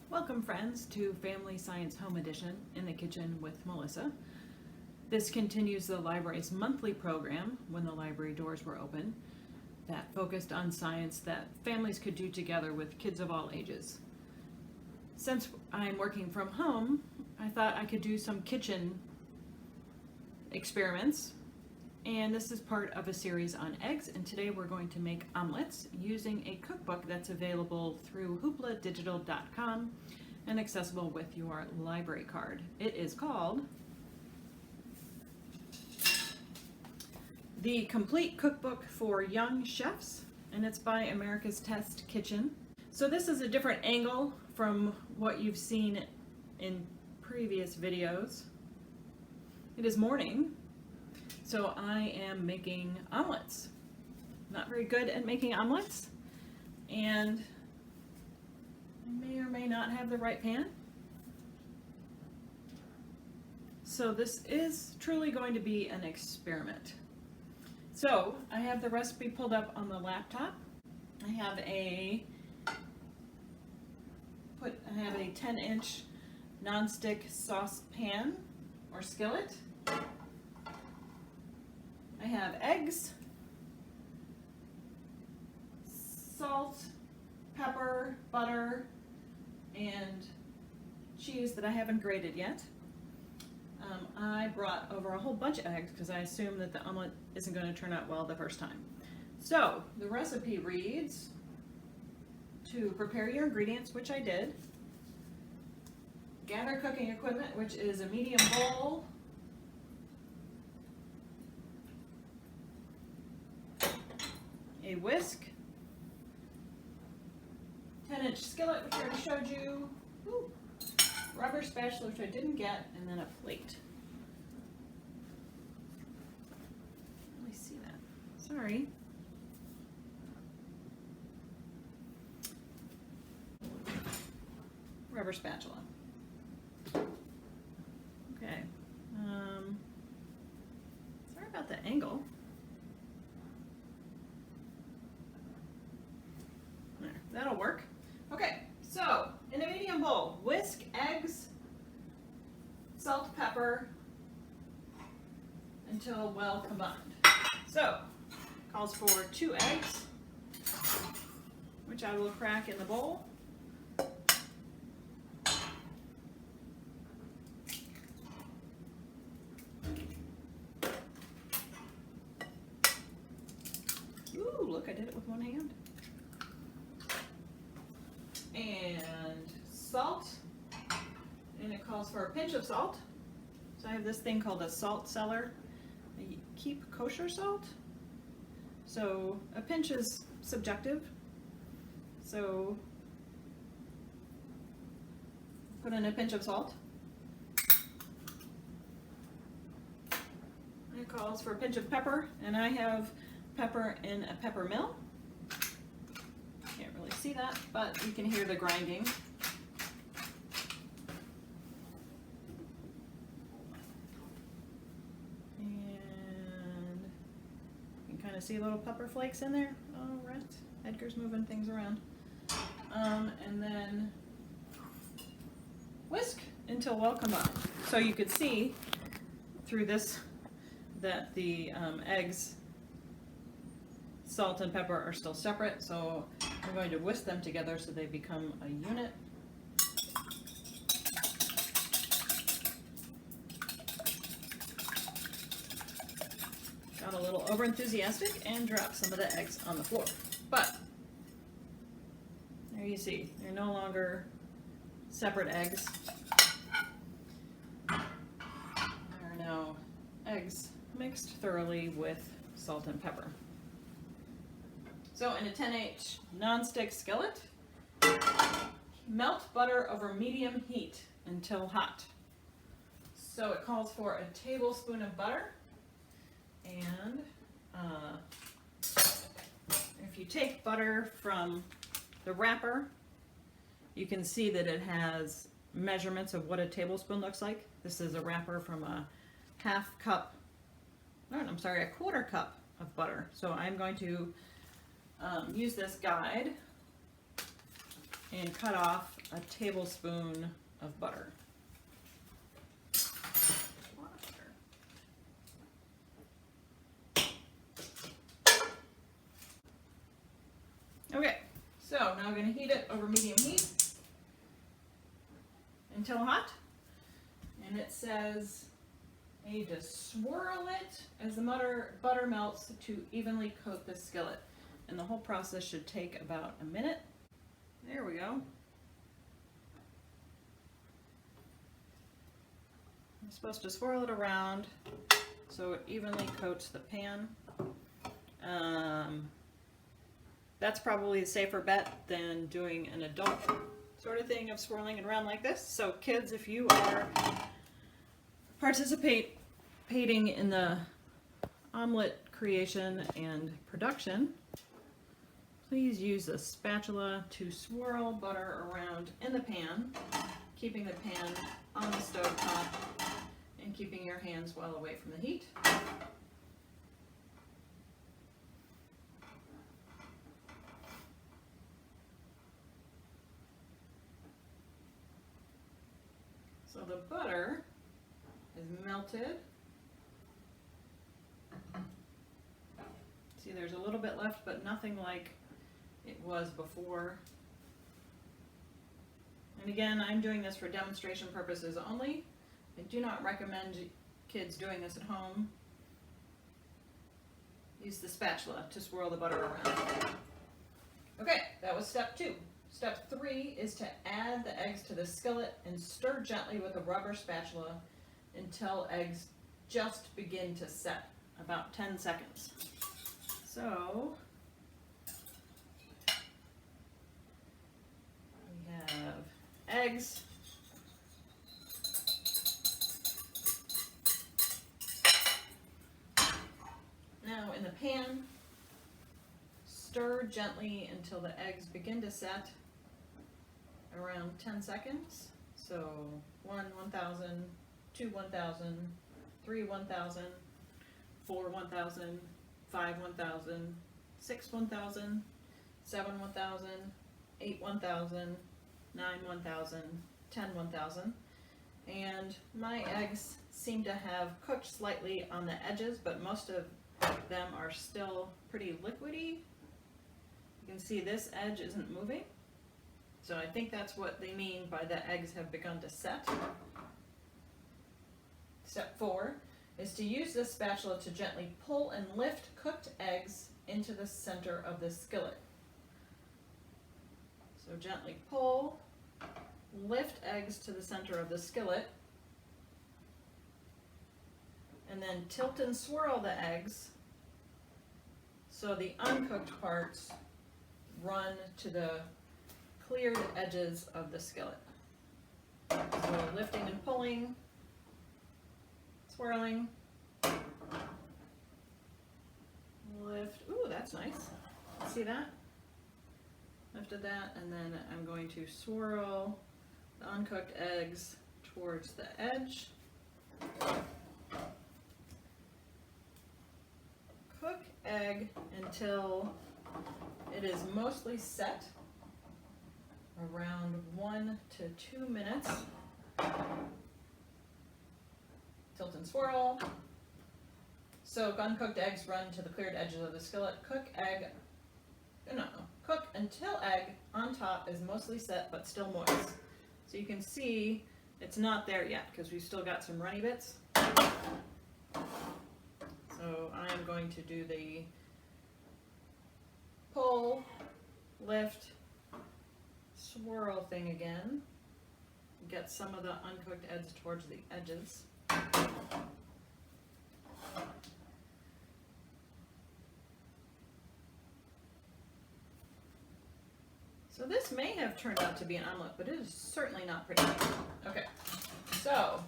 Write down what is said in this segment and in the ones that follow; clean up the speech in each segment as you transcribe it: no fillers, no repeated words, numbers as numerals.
Welcome friends to Family Science Home Edition in the Kitchen with Melissa. This continues the library's monthly program when the library doors were open that focused on science that families could do together with kids of all ages. Since I'm working from home, I thought I could do some kitchen experiments, and this is part of a series on eggs, and today we're going to make omelets using a cookbook that's available through hoopladigital.com and accessible with your library card. It is called The Complete Cookbook for Young Chefs, and it's by America's Test Kitchen. So this is a different angle from what you've seen in previous videos. It is morning, so I am making omelets. Not very good at making omelets, and I may or may not have the right pan. So this is truly going to be an experiment. So I have the recipe pulled up on the laptop. I have a 10-inch non-stick saucepan or skillet. I have eggs, salt, pepper, butter, and cheese that I haven't grated yet. I brought over a whole bunch of eggs because I assume that the omelet isn't going to turn out well the first time. So the recipe reads to prepare your ingredients, which I did. Gather cooking equipment, which is a medium bowl, a whisk, 10-inch skillet, which I already showed you, rubber spatula, which I didn't get, and then a plate. Let me see that. Sorry. Rubber spatula. Okay. Sorry about the angle. There, that'll work. Okay, so in a medium bowl, whisk eggs, salt, pepper until well combined. So, calls for 2 eggs, which I will crack in the bowl. Ooh, look, I did it with one hand. And salt, and it calls for a pinch of salt. So I have this thing called a salt cellar. I keep kosher salt. So a pinch is subjective. So put in a pinch of salt. It calls for a pinch of pepper, and I have pepper in a pepper mill. Can't really see that, but you can hear the grinding. And you can kind of see little pepper flakes in there. Oh, right. Edgar's moving things around. And then whisk until well combined. So you could see through this that the eggs, salt and pepper are still separate, so I'm going to whisk them together so they become a unit. Got a little over enthusiastic and dropped some of the eggs on the floor. But there you see, they're no longer separate eggs. There are now eggs mixed thoroughly with salt and pepper. So in a 10-inch non-stick skillet, melt butter over medium heat until hot. So it calls for a tablespoon of butter, and if you take butter from the wrapper, you can see that it has measurements of what a tablespoon looks like. This is a wrapper from a quarter cup of butter. So I'm going to use this guide and cut off a tablespoon of butter. Okay, so now I'm going to heat it over medium heat until hot. And it says I need to swirl it as the butter melts to evenly coat the skillet. And the whole process should take about a minute. There we go. I'm supposed to swirl it around so it evenly coats the pan. That's probably a safer bet than doing an adult sort of thing of swirling it around like this. So kids, if you are participating in the omelet creation and production, please use a spatula to swirl butter around in the pan, keeping the pan on the stove top and keeping your hands well away from the heat. So the butter is melted. See, there's a little bit left, but nothing like it was before. And again, I'm doing this for demonstration purposes only. I do not recommend kids doing this at home. Use the spatula to swirl the butter around. Okay, that was step 2. Step 3 is to add the eggs to the skillet and stir gently with a rubber spatula until eggs just begin to set, about 10 seconds. So, we have eggs. Now in the pan, stir gently until the eggs begin to set around 10 seconds. So 1, 1,000, 2, 1,000, 3, 1,000, 4, 1,000, 5, 1,000, 6, 1,000, 7, 1,000, 8, 1,000, 9, 1,000, 10, 1,000. And my eggs seem to have cooked slightly on the edges, but most of them are still pretty liquidy. You can see this edge isn't moving. So I think that's what they mean by the eggs have begun to set. Step 4 is to use this spatula to gently pull and lift cooked eggs into the center of the skillet. So gently pull, lift eggs to the center of the skillet, and then tilt and swirl the eggs so the uncooked parts run to the cleared edges of the skillet. So lifting and pulling, swirling, lift. Ooh, that's nice. See that? Lifted that, and then I'm going to swirl the uncooked eggs towards the edge. Cook egg until it is mostly set, around 1 to 2 minutes. Tilt and swirl. Soak uncooked eggs, run to the cleared edges of the skillet. Cook until egg on top is mostly set but still moist. So you can see it's not there yet because we've still got some runny bits. So I'm going to do the pull, lift, swirl thing again. Get some of the uncooked eggs towards the edges. So this may have turned out to be an omelet, but it is certainly not pretty. Okay, so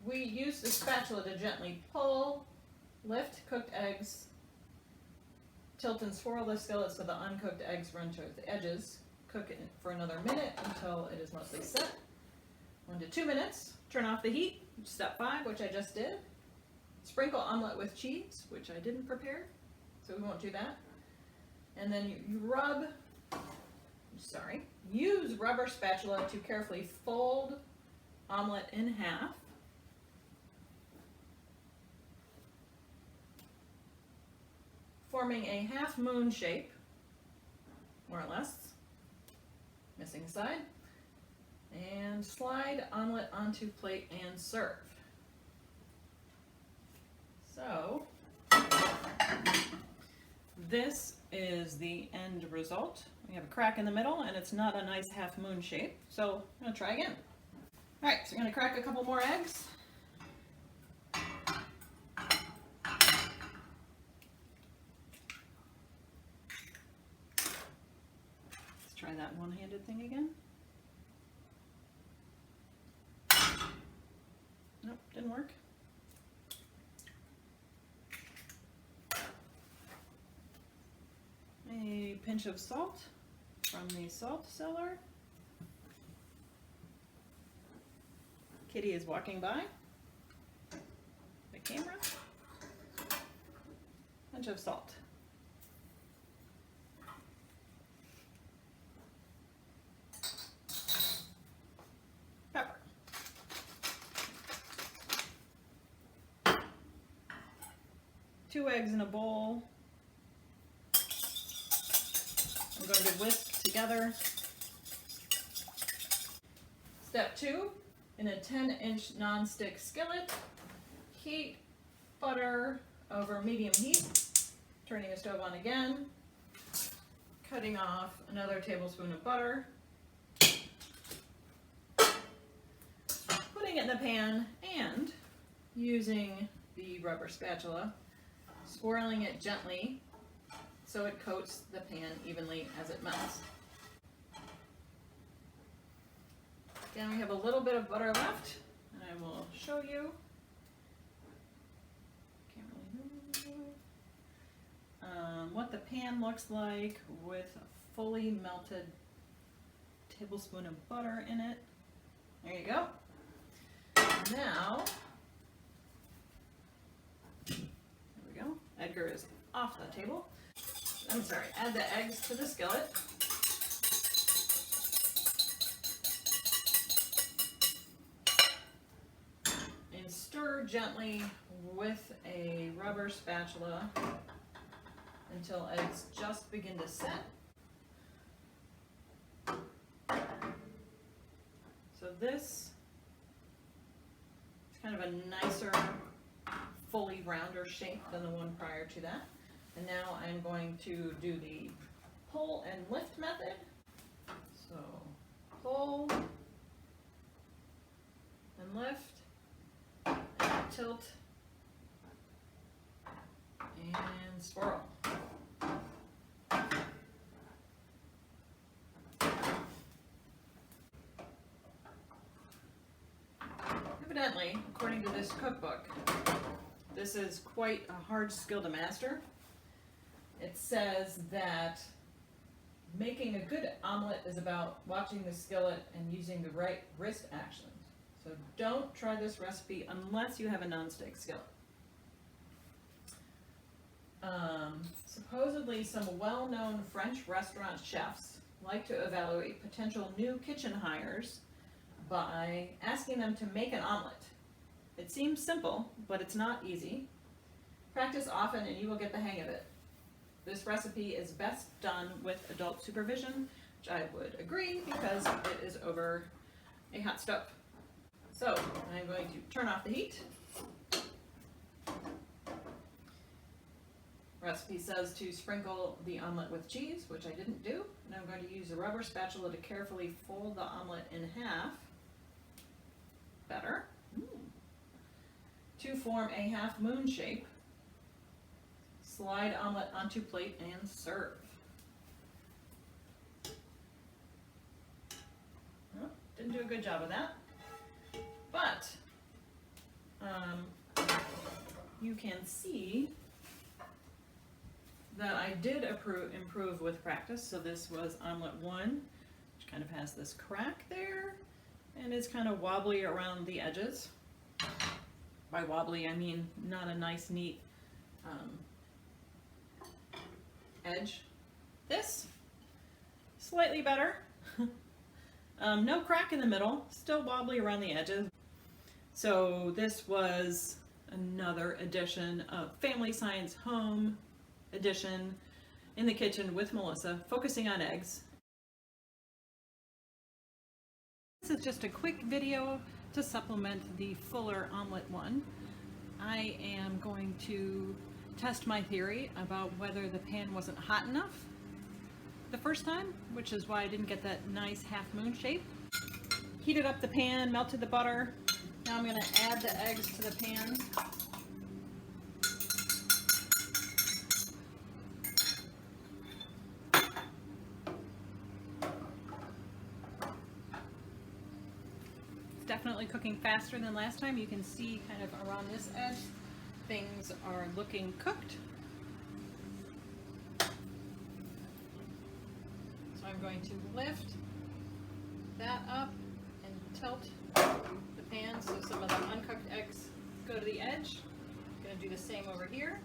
we use the spatula to gently pull, lift cooked eggs, tilt and swirl the skillet so the uncooked eggs run towards the edges. Cook it for another minute until it is mostly set. 1 to 2 minutes. Turn off the heat. Step 5, which I just did. Sprinkle omelet with cheese, which I didn't prepare, so we won't do that. And then you rub use rubber spatula to carefully fold omelet in half. Forming a half moon shape, more or less, missing a side, and slide omelet onto plate and serve. So, this is the end result. We have a crack in the middle and it's not a nice half moon shape. So I'm going to try again. All right, so I'm going to crack a couple more eggs. Let's try that one-handed thing again. Nope, didn't work. A pinch of salt from the salt cellar. Kitty is walking by the camera. Pinch of salt. Pepper. 2 eggs in a bowl. I'm going to whisk together. Step 2, in a 10-inch nonstick skillet, heat butter over medium heat, turning the stove on again, cutting off another tablespoon of butter, putting it in the pan, and using the rubber spatula, swirling it gently so it coats the pan evenly as it melts. Again, we have a little bit of butter left, and I will show you. Can't really move. What the pan looks like with a fully melted tablespoon of butter in it. There you go. Now, there we go. Edgar is off the table. I'm sorry, add the eggs to the skillet. And stir gently with a rubber spatula until eggs just begin to set. So this is kind of a nicer, fully rounder shape than the one prior to that. And now I'm going to do the pull and lift method. So pull and lift, and tilt, and swirl. Evidently, according to this cookbook, this is quite a hard skill to master. It says that making a good omelet is about watching the skillet and using the right wrist actions. So don't try this recipe unless you have a nonstick skillet. Supposedly some well-known French restaurant chefs like to evaluate potential new kitchen hires by asking them to make an omelet. It seems simple, but it's not easy. Practice often and you will get the hang of it. This recipe is best done with adult supervision, which I would agree because it is over a hot stove. So I'm going to turn off the heat. Recipe says to sprinkle the omelet with cheese, which I didn't do. And I'm going to use a rubber spatula to carefully fold the omelet in half. Better. To form a half moon shape. Slide omelet onto plate and serve. Well, didn't do a good job of that, but you can see that I did improve with practice. So this was omelet 1, which kind of has this crack there and is kind of wobbly around the edges. By wobbly, I mean not a nice, neat edge. This slightly better. No crack in the middle, still wobbly around the edges. So this was another edition of Family Science Home Edition in the kitchen with Melissa, focusing on eggs. This is just a quick video to supplement the fuller omelet one. I am going to test my theory about whether the pan wasn't hot enough the first time, which is why I didn't get that nice half moon shape. Heated up the pan, melted the butter. Now I'm going to add the eggs to the pan. It's definitely cooking faster than last time. You can see kind of around this edge, things are looking cooked. So I'm going to lift that up and tilt the pan so some of the uncooked eggs go to the edge. I'm going to do the same over here.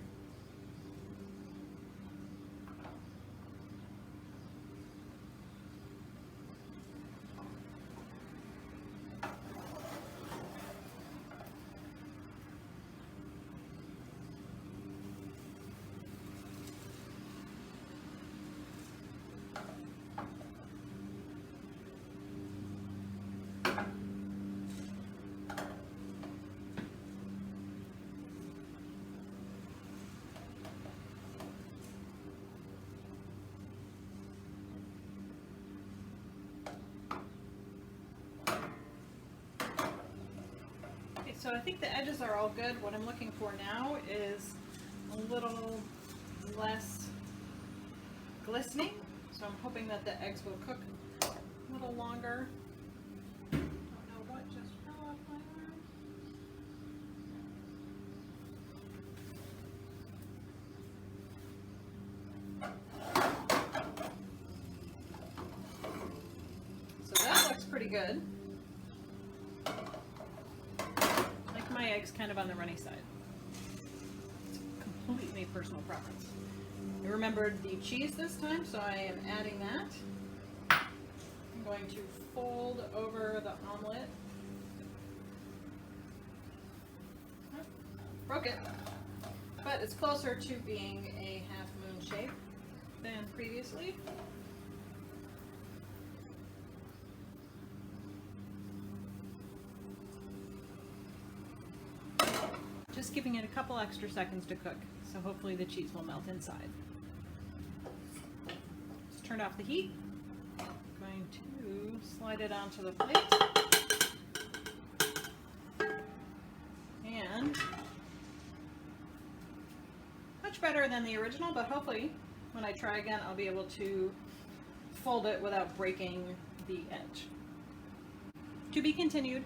So I think the edges are all good. What I'm looking for now is a little less glistening. So I'm hoping that the eggs will cook a little longer. I don't know what just fell off my arm. So that looks pretty good. My eggs kind of on the runny side. It's completely personal preference. I remembered the cheese this time, so I am adding that. I'm going to fold over the omelet. Oh, broke it, but it's closer to being a half moon shape than previously. Just giving it a couple extra seconds to cook, so hopefully the cheese will melt inside. Just turn off the heat. I'm going to slide it onto the plate. And much better than the original, but hopefully when I try again I'll be able to fold it without breaking the edge. To be continued.